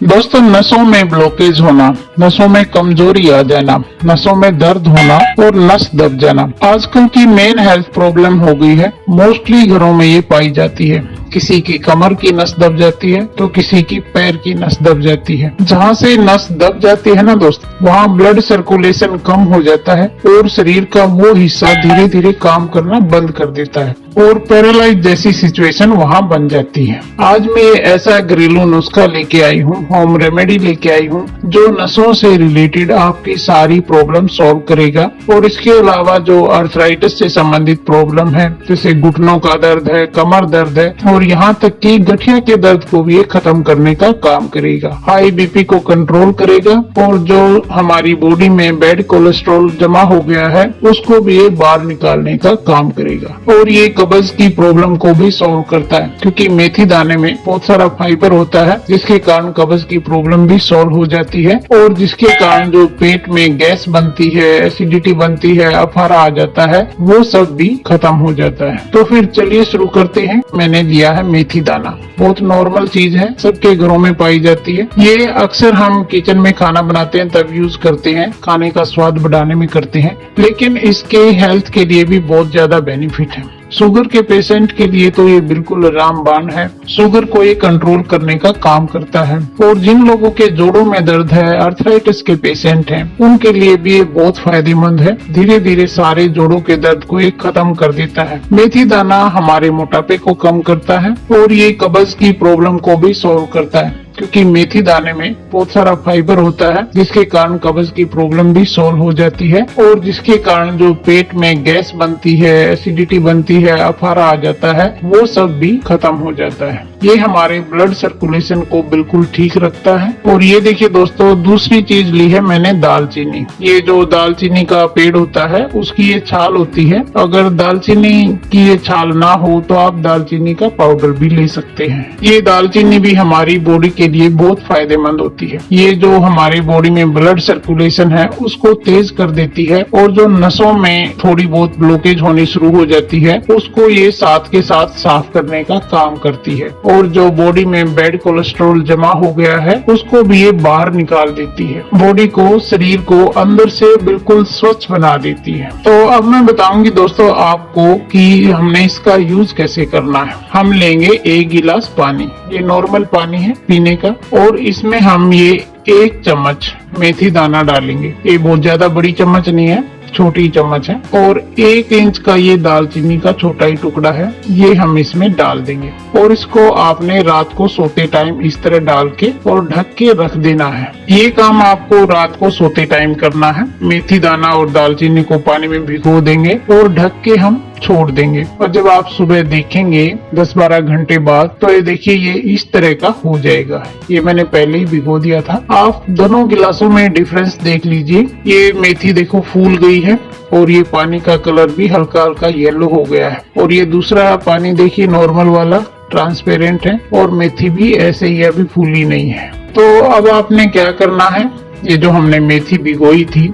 दोस्तों, नसों में ब्लॉकेज होना, नसों में कमजोरी आ जाना, नसों में दर्द होना और नस दब जाना आजकल की मेन हेल्थ प्रॉब्लम हो गई है। मोस्टली घरों में ये पाई जाती है। किसी की कमर की नस दब जाती है तो किसी की पैर की नस दब जाती है। जहाँ से नस दब जाती है ना दोस्त, वहाँ ब्लड सर्कुलेशन कम हो जाता है और शरीर का वो हिस्सा धीरे धीरे काम करना बंद कर देता है और पैरालाइज जैसी सिचुएशन वहाँ बन जाती है। आज मैं ऐसा घरेलू नुस्खा लेके आई हूँ, होम रेमेडी लेके आई हूँ, जो नसों से रिलेटेड आपकी सारी प्रॉब्लम सॉल्व करेगा। और इसके अलावा जो आर्थराइटिस से संबंधित प्रॉब्लम है, जैसे घुटनों का दर्द है, कमर दर्द है और यहाँ तक कि गठिया के दर्द को भी ये खत्म करने का काम करेगा। हाई बीपी को कंट्रोल करेगा और जो हमारी बॉडी में बैड कोलेस्ट्रॉल जमा हो गया है उसको भी ये बाहर निकालने का काम करेगा। और ये कब्ज की प्रॉब्लम को भी सॉल्व करता है, क्योंकि मेथी दाने में बहुत सारा फाइबर होता है, जिसके कारण कब्ज की प्रॉब्लम भी सॉल्व हो जाती है और जिसके कारण जो पेट में गैस बनती है, एसिडिटी बनती है, अफारा आ जाता है, वो सब भी खत्म हो जाता है। तो फिर चलिए शुरू करते हैं। मैंने लिया है मेथी दाना, बहुत नॉर्मल चीज है, सबके घरों में पाई जाती है। ये अक्सर हम किचन में खाना बनाते हैं तब यूज करते हैं, खाने का स्वाद बढ़ाने में करते हैं, लेकिन इसके हेल्थ के लिए भी बहुत ज्यादा बेनिफिट है। शुगर के पेशेंट के लिए तो ये बिल्कुल रामबाण है। शुगर को ये कंट्रोल करने का काम करता है। और जिन लोगों के जोड़ों में दर्द है, आर्थराइटिस के पेशेंट हैं, उनके लिए भी ये बहुत फायदेमंद है। धीरे धीरे सारे जोड़ों के दर्द को ये खत्म कर देता है। मेथी दाना हमारे मोटापे को कम करता है और ये कब्ज की प्रॉब्लम को भी सॉल्व करता है, क्योंकि मेथी दाने में बहुत सारा फाइबर होता है, जिसके कारण कब्ज की प्रॉब्लम भी सॉल्व हो जाती है और जिसके कारण जो पेट में गैस बनती है, एसिडिटी बनती है, अफारा आ जाता है, वो सब भी खत्म हो जाता है। ये हमारे ब्लड सर्कुलेशन को बिल्कुल ठीक रखता है। और ये देखिए दोस्तों, दूसरी चीज ली है मैंने दालचीनी। ये जो दालचीनी का पेड़ होता है उसकी ये छाल होती है। अगर दालचीनी की ये छाल ना हो तो आप दालचीनी का पाउडर भी ले सकते हैं। ये दालचीनी भी हमारी बॉडी के लिए बहुत फायदेमंद होती है। ये जो हमारी बॉडी में ब्लड सर्कुलेशन है उसको तेज कर देती है और जो नसों में थोड़ी बहुत ब्लॉकेज होनी शुरू हो जाती है उसको ये साथ के साथ साफ करने का काम करती है। और जो बॉडी में बैड कोलेस्ट्रॉल जमा हो गया है उसको भी ये बाहर निकाल देती है। बॉडी को, शरीर को अंदर से बिल्कुल स्वच्छ बना देती है। तो अब मैं बताऊंगी दोस्तों आपको कि हमने इसका यूज कैसे करना है। हम लेंगे 1 गिलास पानी, ये नॉर्मल पानी है पीने का, और इसमें हम ये 1 चम्मच मेथी दाना डालेंगे। ये बहुत ज्यादा बड़ी चम्मच नहीं है, छोटी चम्मच है। और 1 इंच का ये दालचीनी का छोटा ही टुकड़ा है, ये हम इसमें डाल देंगे। और इसको आपने रात को सोते टाइम इस तरह डाल के और ढक के रख देना है। ये काम आपको रात को सोते टाइम करना है। मेथी दाना और दालचीनी को पानी में भिगो देंगे और ढक के हम छोड़ देंगे। और जब आप सुबह देखेंगे 10-12 घंटे बाद, तो ये देखिए ये इस तरह का हो जाएगा। ये मैंने पहले ही भिगो दिया था। आप दोनों गिलासों में डिफरेंस देख लीजिए। ये मेथी देखो फूल गई है और ये पानी का कलर भी हल्का हल्का येलो हो गया है। और ये दूसरा पानी देखिए नॉर्मल वाला ट्रांसपेरेंट है और मेथी भी ऐसे ही अभी फूली नहीं है। तो अब आपने क्या करना है, ये जो हमने मेथी भिगोई थी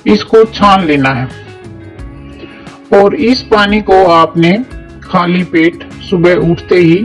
इसको छान लेना है और इस पानी को आपने खाली पेट सुबह उठते ही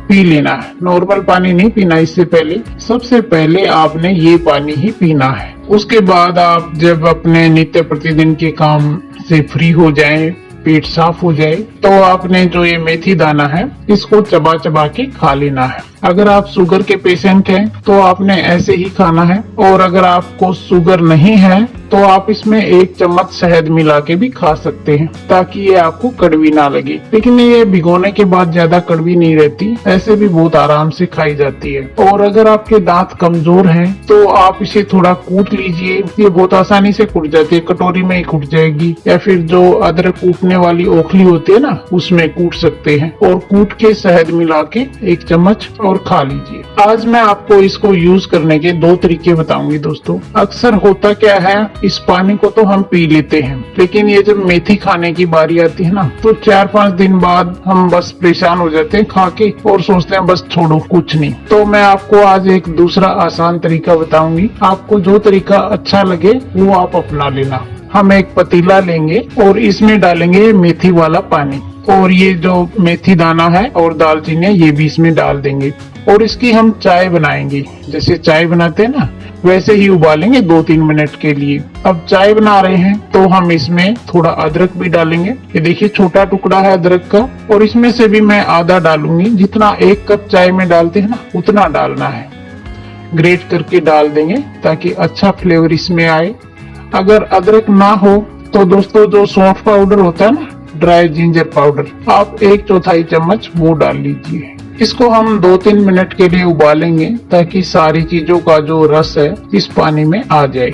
पी लेना है। नॉर्मल पानी नहीं पीना इससे पहले। सबसे पहले आपने ये पानी ही पीना है। उसके बाद आप जब अपने नित्य प्रतिदिन के काम से फ्री हो जाएं, पेट साफ हो जाए, तो आपने जो ये मेथी दाना है इसको चबा चबा के खा लेना है। अगर आप शुगर के पेशेंट हैं तो आपने ऐसे ही खाना है। और अगर आपको शुगर नहीं है तो आप इसमें 1 चम्मच शहद मिला के भी खा सकते हैं, ताकि ये आपको कड़वी ना लगे। लेकिन ये भिगोने के बाद ज्यादा कड़वी नहीं रहती, ऐसे भी बहुत आराम से खाई जाती है। और अगर आपके दांत कमजोर हैं तो आप इसे थोड़ा कूट लीजिए। ये बहुत आसानी से कूट जाती है, कटोरी में ही कूट जाएगी, या फिर जो अदरक कूटने वाली ओखली होती है ना, उसमें कूट सकते हैं। और कूट के शहद मिला के 1 चम्मच और खा लीजिए। आज मैं आपको इसको यूज करने के 2 तरीके बताऊंगी दोस्तों। अक्सर होता क्या है, इस पानी को तो हम पी लेते हैं, लेकिन ये जब मेथी खाने की बारी आती है ना, तो 4-5 दिन बाद हम बस परेशान हो जाते हैं खा के और सोचते हैं बस छोड़ो, कुछ नहीं। तो मैं आपको आज एक दूसरा आसान तरीका बताऊंगी। आपको जो तरीका अच्छा लगे वो आप अपना लेना। हम एक पतीला लेंगे और इसमें डालेंगे मेथी वाला पानी, और ये जो मेथी दाना है और दालचीनी है ये भी इसमें डाल देंगे। और इसकी हम चाय बनाएंगे। जैसे चाय बनाते हैं ना, वैसे ही उबालेंगे 2-3 मिनट के लिए। अब चाय बना रहे हैं तो हम इसमें थोड़ा अदरक भी डालेंगे। ये देखिए छोटा टुकड़ा है अदरक का, और इसमें से भी मैं आधा डालूंगी। जितना 1 कप चाय में डालते हैं ना, उतना डालना है। ग्रेट करके डाल देंगे ताकि अच्छा फ्लेवर इसमें आए। अगर अदरक ना हो तो दोस्तों जो सौंफ पाउडर होता है ना, ड्राई जिंजर पाउडर, आप 1/4 चम्मच वो डाल लीजिए। इसको हम 2-3 मिनट के लिए उबालेंगे ताकि सारी चीजों का जो रस है इस पानी में आ जाए।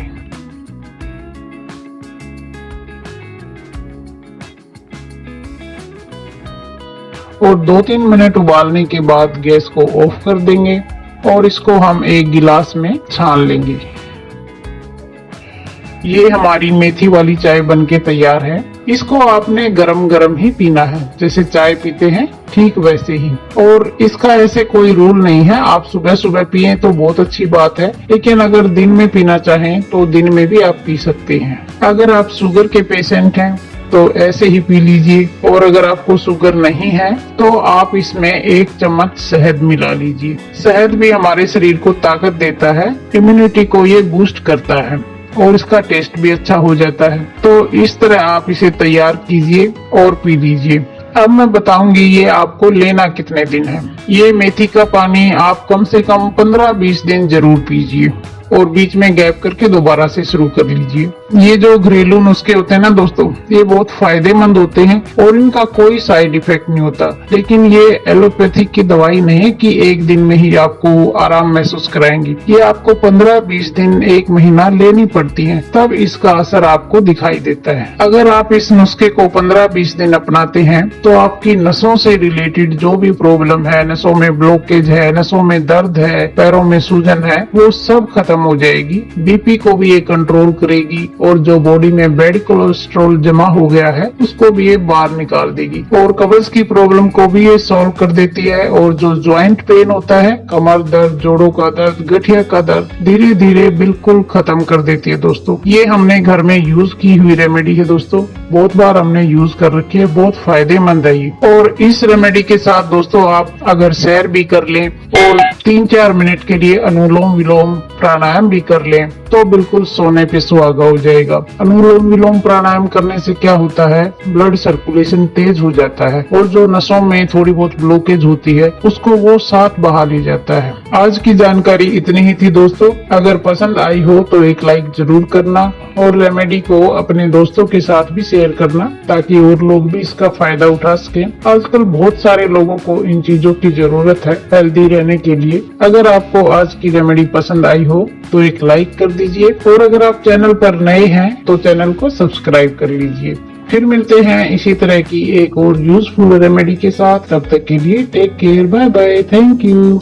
और 2-3 मिनट उबालने के बाद गैस को ऑफ कर देंगे और इसको हम एक गिलास में छान लेंगे। ये हमारी मेथी वाली चाय बनके तैयार है। इसको आपने गरम गरम ही पीना है, जैसे चाय पीते हैं ठीक वैसे ही। और इसका ऐसे कोई रूल नहीं है, आप सुबह सुबह पिए तो बहुत अच्छी बात है, लेकिन अगर दिन में पीना चाहें तो दिन में भी आप पी सकते हैं। अगर आप शुगर के पेशेंट हैं तो ऐसे ही पी लीजिए, और अगर आपको शुगर नहीं है तो आप इसमें 1 चम्मच शहद मिला लीजिए। शहद भी हमारे शरीर को ताकत देता है, इम्यूनिटी को ये बूस्ट करता है और इसका टेस्ट भी अच्छा हो जाता है। तो इस तरह आप इसे तैयार कीजिए और पी लीजिए। अब मैं बताऊंगी ये आपको लेना कितने दिन है। ये मेथी का पानी आप कम से कम 15-20 दिन जरूर पीजिए और बीच में गैप करके दोबारा से शुरू कर लीजिए। ये जो घरेलू नुस्खे होते हैं ना दोस्तों, ये बहुत फायदेमंद होते हैं और इनका कोई साइड इफेक्ट नहीं होता। लेकिन ये एलोपैथिक की दवाई नहीं है कि 1 दिन में ही आपको आराम महसूस कराएंगी। ये आपको 15-20 दिन, 1 महीना लेनी पड़ती है, तब इसका असर आपको दिखाई देता है। अगर आप इस नुस्खे को 15-20 दिन अपनाते हैं तो आपकी नसों से रिलेटेड जो भी प्रॉब्लम है, नसों में ब्लॉकेज है, नसों में दर्द है, पैरों में सूजन है, वो सब खत्म हो जाएगी। बीपी को भी ये कंट्रोल करेगी और जो बॉडी में बैड कोलेस्ट्रॉल जमा हो गया है उसको भी ये बाहर निकाल देगी, और कब्ज की प्रॉब्लम को भी ये सॉल्व कर देती है। और जो ज्वाइंट पेन होता है, कमर दर्द, जोड़ों का दर्द, गठिया का दर्द, धीरे धीरे बिल्कुल खत्म कर देती है दोस्तों। ये हमने घर में यूज की हुई रेमेडी है दोस्तों, बहुत बार हमने यूज कर रखी है, बहुत फायदेमंद है ये। और इस रेमेडी के साथ दोस्तों आप अगर सैर भी कर लें और 3-4 मिनट के लिए अनुलोम विलोम प्राणायाम भी कर लें तो बिल्कुल सोने पे सुहागा हो जाएगा। अनुलोम विलोम प्राणायाम करने से क्या होता है, ब्लड सर्कुलेशन तेज हो जाता है और जो नसों में थोड़ी बहुत ब्लॉकेज होती है उसको वो साथ बहा ले जाता है। आज की जानकारी इतनी ही थी दोस्तों। अगर पसंद आई हो तो एक लाइक जरूर करना और रेमेडी को अपने दोस्तों के साथ भी शेयर करना ताकि और लोग भी इसका फायदा उठा सकें। आजकल बहुत सारे लोगों को इन चीजों की जरूरत है हेल्दी रहने के लिए। अगर आपको आज की रेमेडी पसंद आई हो तो एक लाइक कर दीजिए, और अगर आप चैनल पर नए हैं तो चैनल को सब्सक्राइब कर लीजिए। फिर मिलते हैं इसी तरह की एक और यूजफुल रेमेडी के साथ। तब तक के लिए take care, bye bye, thank you.